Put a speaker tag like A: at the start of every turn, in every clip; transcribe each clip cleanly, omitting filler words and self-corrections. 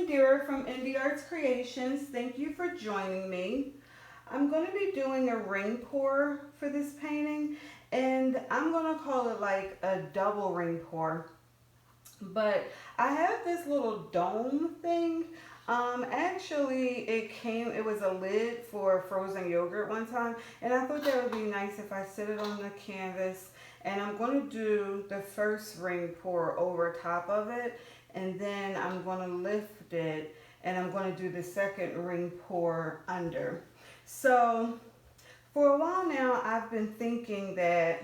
A: Indira from Indie Arts Creations. Thank you for joining me. I'm going to be doing a ring pour for this painting, and I'm going to call it like a double ring pour. But I have this little dome thing. Actually, it was a lid for frozen yogurt one time, and I thought that would be nice if I set it on the canvas. And I'm going to do the first ring pour over top of it, and then I'm going to lift it, and I'm going to do the second ring pour under. So for a while now, I've been thinking that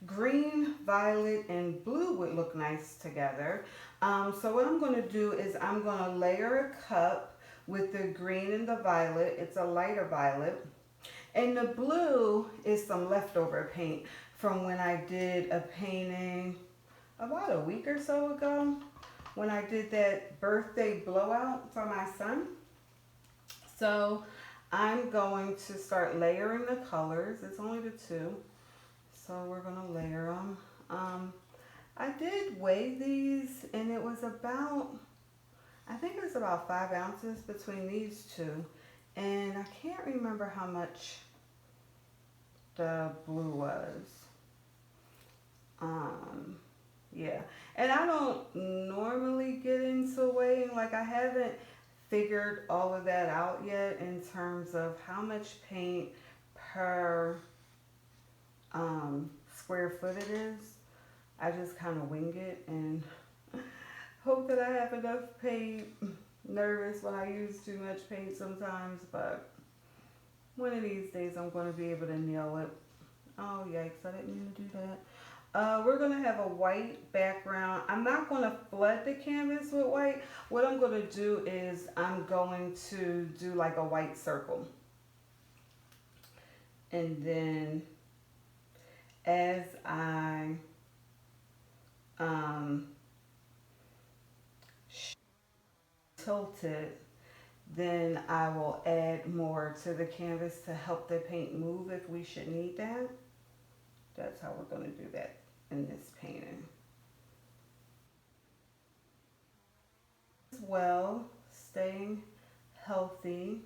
A: green, violet, and blue would look nice together. So what I'm going to do is I'm going to layer a cup with the green and the violet. It's a lighter violet. And the blue is some leftover paint from when I did a painting about a week or so ago, when I did that birthday blowout for my son. So I'm going to start layering the colors. It's only the two. So we're going to layer them. I did weigh these, and it was about, I think it was about 5 ounces between these two. And I can't remember how much the blue was. Yeah. And I don't normally get into weighing. Like, I haven't figured all of that out yet in terms of how much paint per square foot it is. I just kind of wing it and hope that I have enough paint. Nervous when I use too much paint sometimes, but one of these days I'm going to be able to nail it. Oh yikes, I didn't mean to do that. We're going to have a white background. I'm not going to flood the canvas with white. What I'm going to do is I'm going to do like a white circle. And then as I tilt it, then I will add more to the canvas to help the paint move if we should need that. That's how we're going to do that in this painting. As well, staying healthy.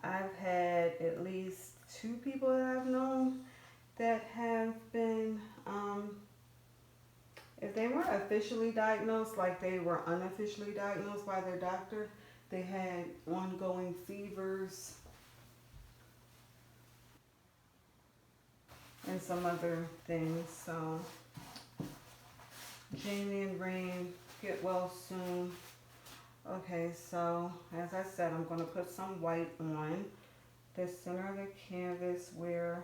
A: I've had at least 2 people that I've known that have been, if they weren't officially diagnosed, like they were unofficially diagnosed by their doctor, they had ongoing fevers and some other things. So Jamie and Rain, get well soon. Okay, so as I said, I'm going to put some white on the center of the canvas where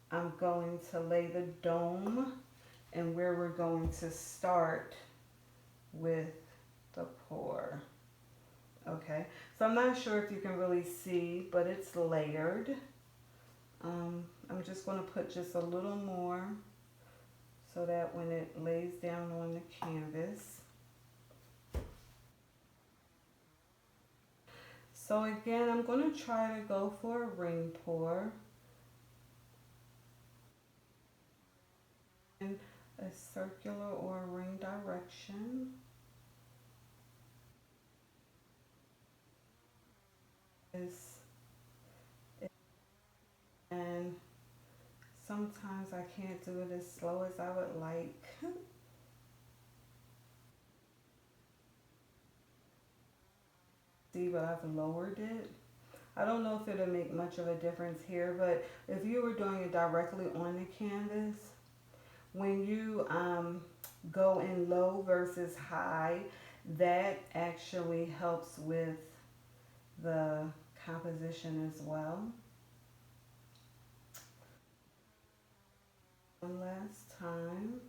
A: I'm going to lay the dome and where we're going to start with the pour. Okay, so I'm not sure if you can really see, but it's layered. I'm just going to put just a little more so that when it lays down on the canvas. So again, I'm going to try to go for a ring pour. In a circular or a ring direction. And sometimes I can't do it as slow as I would like. See, but I've lowered it. I don't know if it'll make much of a difference here, but if you were doing it directly on the canvas, when you go in low versus high, that actually helps with the composition as well. One last time.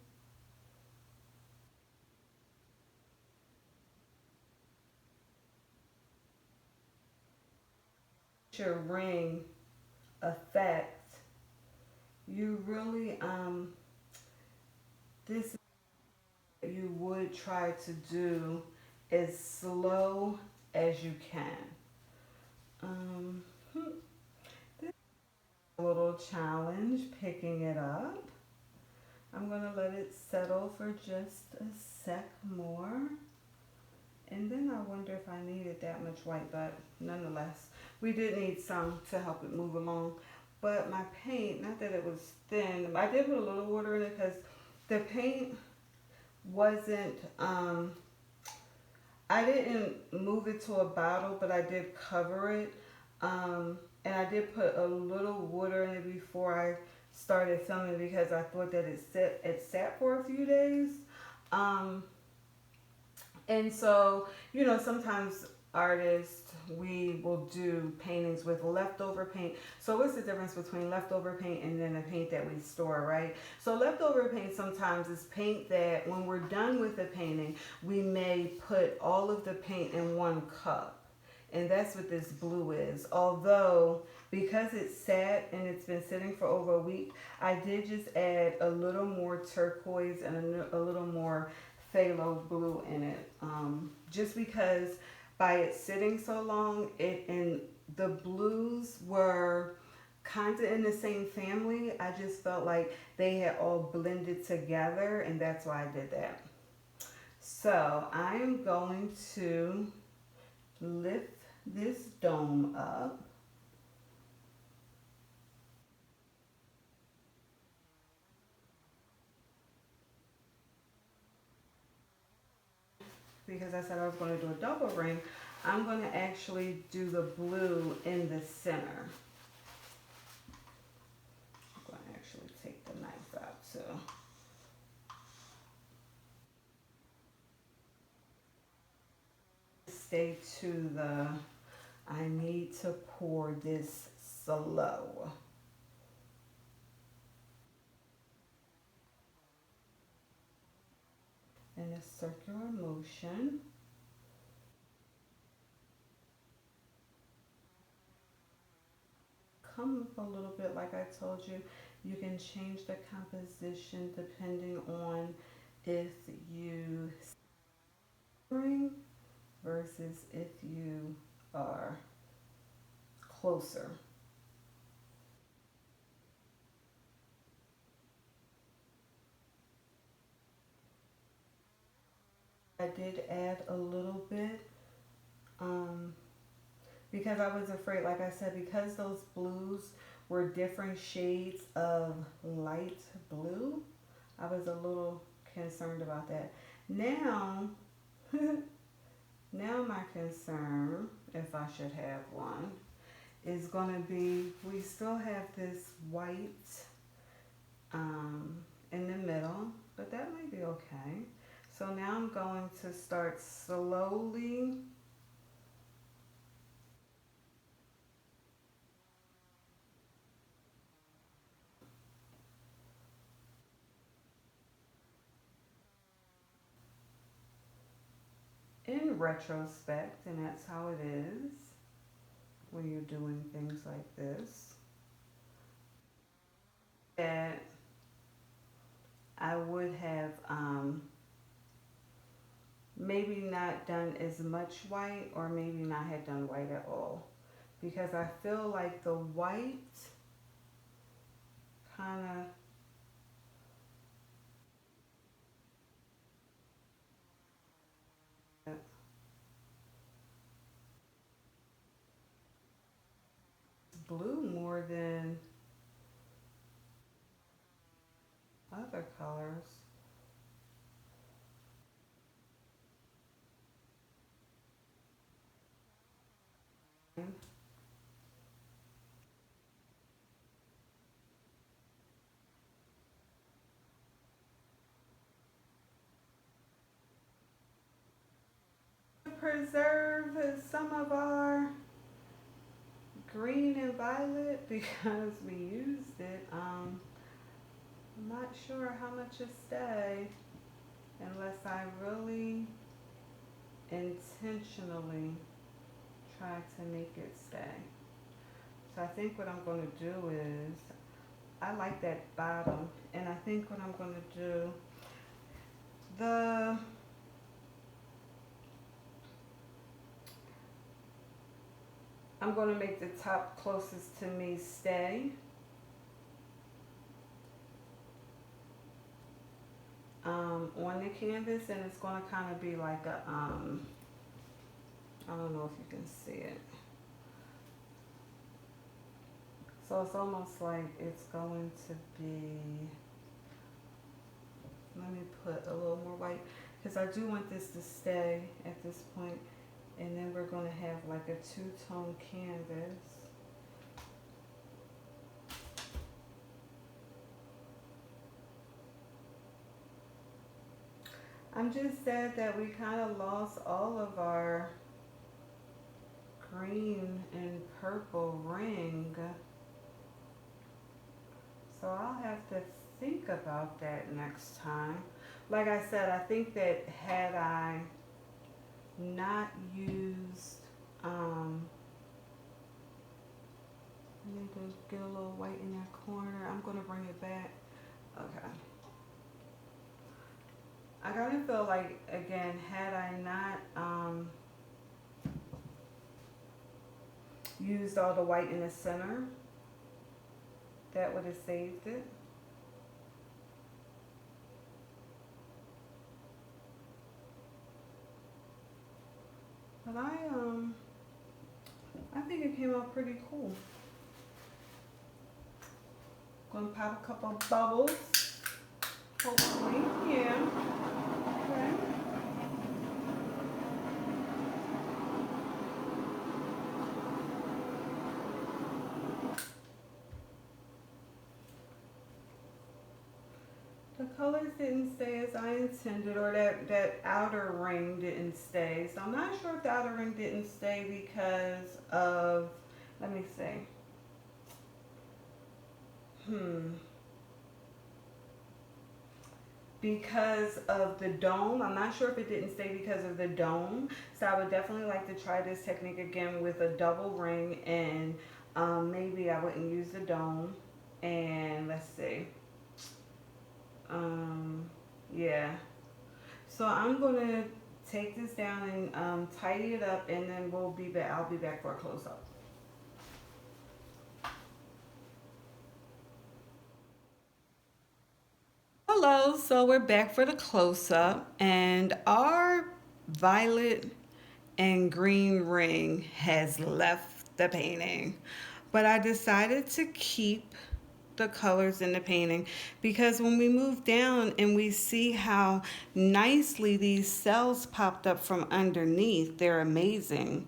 A: Your ring effect, you really this you would try to do as slow as you can. This is a little challenge picking it up. I'm going to let it settle for just a sec more, And then I wonder if I needed that much white, but nonetheless, we did need some to help it move along. But my paint, not that it was thin, I did put a little water in it because the paint wasn't, I didn't move it to a bottle, but I did cover it. And I did put a little water in it before I started filming because I thought that it sat for a few days. And so, you know, sometimes artists, we will do paintings with leftover paint. So what's the difference between leftover paint and then the paint that we store, right? So leftover paint sometimes is paint that when we're done with the painting, we may put all of the paint in one cup. And that's what this blue is. Although, because it's sat and it's been sitting for over a week, I did just add a little more turquoise and a little more phthalo blue in it. Just because by it sitting so long, and the blues were kind of in the same family. I just felt like they had all blended together, and that's why I did that. So I am going to lift this dome up. Because I said I was going to do a double ring, I'm going to actually do the blue in the center. I'm going to actually take the knife out too. Stay to the, I need to pour this slow. In a circular motion. Come up a little bit, like I told you. You can change the composition depending on if you ring versus if you are closer. I did add a little bit because I was afraid, like I said, because those blues were different shades of light blue, I was a little concerned about that. Now, now my concern, if I should have one, is going to be, we still have this white in the middle, but that might be okay. So now I'm going to start slowly in retrospect, and that's how it is when you're doing things like this, that I would have maybe not done as much white, or maybe not had done white at all, because I feel like the white kind of blue more than other colors. Preserve some of our green and violet because we used it. I'm not sure how much it stay unless I really intentionally try to make it stay. So I think what I'm going to do is, I like that bottom, and I think what I'm going to do, I'm going to make the top closest to me stay. On the canvas, and it's going to kind of be like a I don't know if you can see it. So it's almost like it's going to be, let me put a little more white, because I do want this to stay at this point. And then we're going to have like a two-tone canvas. I'm just sad that we kind of lost all of our green and purple ring. So I'll have to think about that next time. Like I said, I think that had I not used, I need to get a little white in that corner. I'm going to bring it back. Okay. I kind of feel like, again, had I not used all the white in the center, that would have saved it. But I think it came out pretty cool. Gonna pop a couple of bubbles. Hopefully, yeah. Okay. The colors didn't stay as I intended, or that outer ring didn't stay. So I'm not sure if the outer ring didn't stay because of, let me see. Because of the dome. I'm not sure if it didn't stay because of the dome. So I would definitely like to try this technique again with a double ring, and maybe I wouldn't use the dome. And let's see. Yeah. So I'm gonna take this down and tidy it up, and then we'll be back. I'll be back for a close-up. Hello, so we're back for the close-up, and our violet and green ring has left the painting, but I decided to keep the colors in the painting because when we move down and we see how nicely these cells popped up from underneath, they're amazing.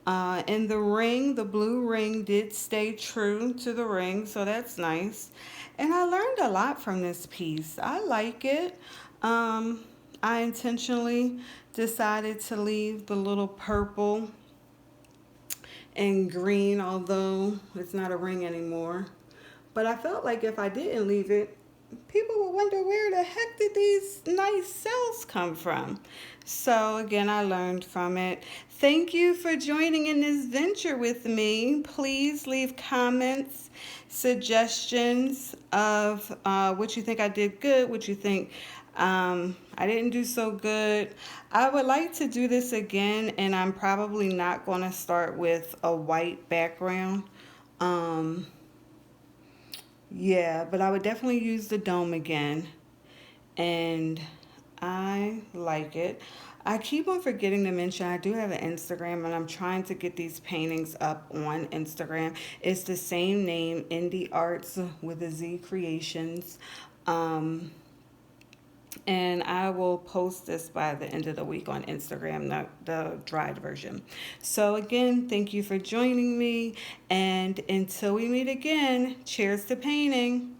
A: And the ring, the blue ring, did stay true to the ring, so that's nice. And I learned a lot from this piece. I like it. I intentionally decided to leave the little purple and green, although it's not a ring anymore. But I felt like if I didn't leave it, people would wonder where the heck did these nice cells come from. So again, I learned from it. Thank you for joining in this venture with me. Please leave comments, suggestions of what you think I did good, what you think I didn't do so good. I would like to do this again, and I'm probably not going to start with a white background. Yeah, but I would definitely use the dome again, and I like it. I keep on forgetting to mention I do have an Instagram, and I'm trying to get these paintings up on Instagram. It's the same name, Indie Arts with a Z Creations. And I will post this by the end of the week on Instagram, the dried version. So again, thank you for joining me, and until we meet again, cheers to painting.